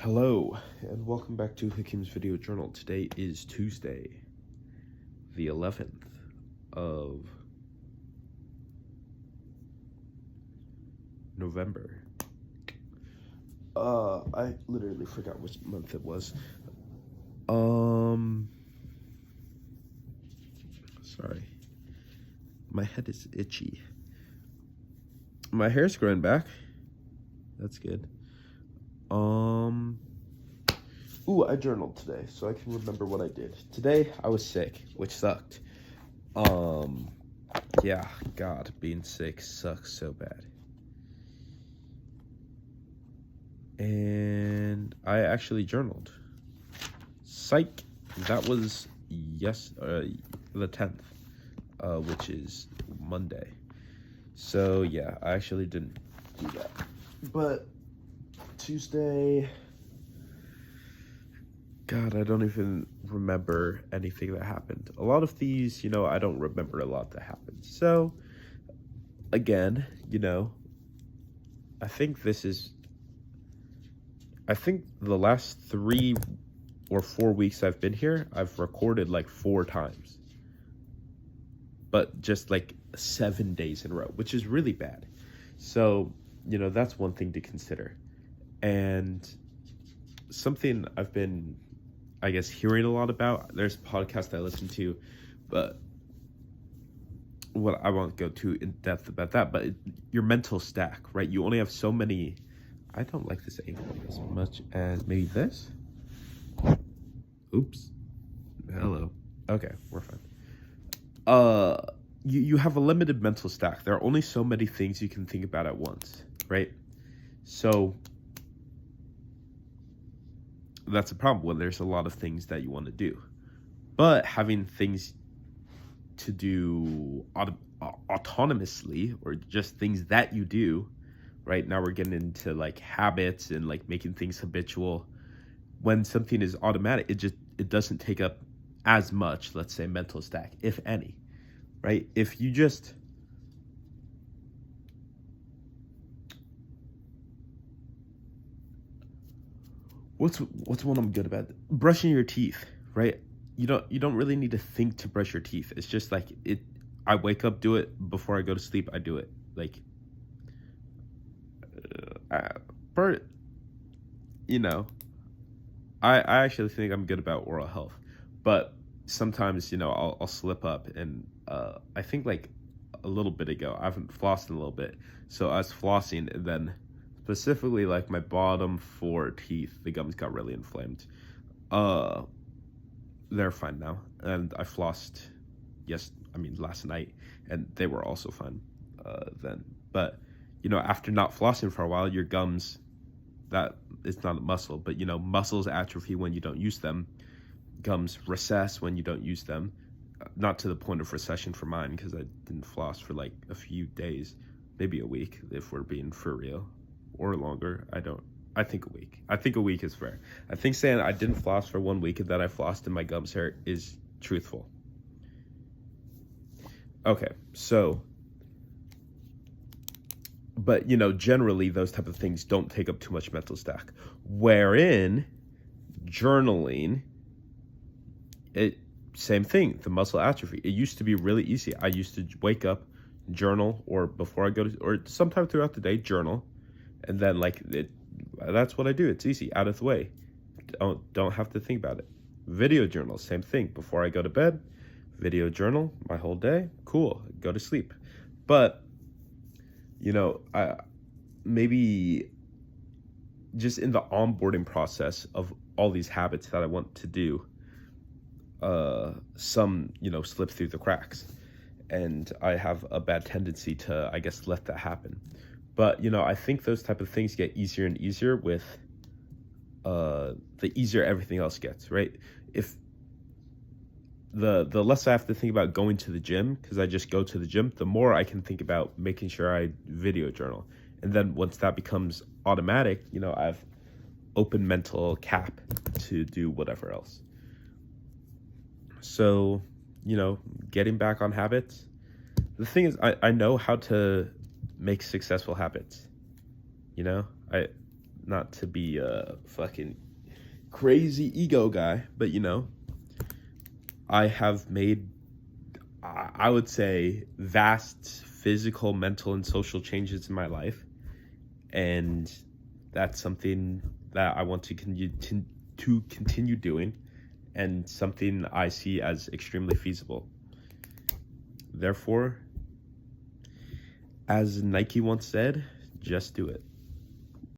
Hello, and welcome back to Hakim's Video Journal. Today is Tuesday, the 11th of November. I literally forgot which month it was. Sorry. My head is itchy. My hair's growing back. That's good. Ooh, I journaled today, so I can remember what I did. Today, I was sick, which sucked. Yeah, God, being sick sucks so bad. And I actually journaled. Psych, that was the 10th, which is Monday. So, yeah, I actually didn't do that. But Tuesday, God, I don't even remember anything that happened. A lot of these, I don't remember a lot that happened. So, again, I think the last 3 or 4 weeks I've been here, I've recorded like 4 times. But just like 7 days in a row, which is really bad. So, that's one thing to consider. And something I've been, I guess, hearing a lot about, there's a podcast I listen to, but I won't go too in depth about that, but your mental stack, right? You only have so many. I don't like this angle as much as maybe this. Oops. Hello. Okay, we're fine. You have a limited mental stack. There are only so many things you can think about at once, right? So that's a problem when there's a lot of things that you want to do. But having things to do autonomously, or just things that you do, right? Now we're getting into like habits and like making things habitual. When something is automatic, it doesn't take up as much, let's say, mental stack, if any, right? If you just what's one I'm good about? Brushing your teeth, right? You don't really need to think to brush your teeth. It's just like it. I wake up, do it. Before I go to sleep, I do it. Like, I actually think I'm good about oral health, but sometimes I'll slip up, and I think like a little bit ago I haven't flossed in a little bit, so I was flossing, and then specifically like my bottom 4 teeth, the gums got really inflamed. They're fine now, and I flossed last night, and they were also fine then. But after not flossing for a while, your gums, that it's not a muscle, but muscles atrophy when you don't use them. Gums recess when you don't use them. Not to the point of recession for mine, because I didn't floss for like a few days, maybe a week if we're being for real, or longer. I think a week. I think a week is fair. I think saying I didn't floss for 1 week and that I flossed and my gums hurt is truthful. Okay, so, but generally those type of things don't take up too much mental stack. Wherein journaling, same thing, the muscle atrophy. It used to be really easy. I used to wake up, journal, or before I go to, or sometime throughout the day, journal, and then that's what I do. It's easy, out of the way. Don't have to think about it. Video journal, same thing. Before I go to bed, video journal my whole day. Cool, go to sleep. But I maybe just in the onboarding process of all these habits that I want to do, some slip through the cracks, and I have a bad tendency to, I guess, let that happen. But I think those type of things get easier and easier with the easier everything else gets, right? If the less I have to think about going to the gym, because I just go to the gym, the more I can think about making sure I video journal. And then once that becomes automatic, I've open mental cap to do whatever else. So, getting back on habits. The thing is, I know how to make successful habits. not to be a fucking crazy ego guy, but I have made, I would say, vast physical, mental, and social changes in my life, and that's something that I want to continue doing, and something I see as extremely feasible. Therefore, as Nike once said, just do it.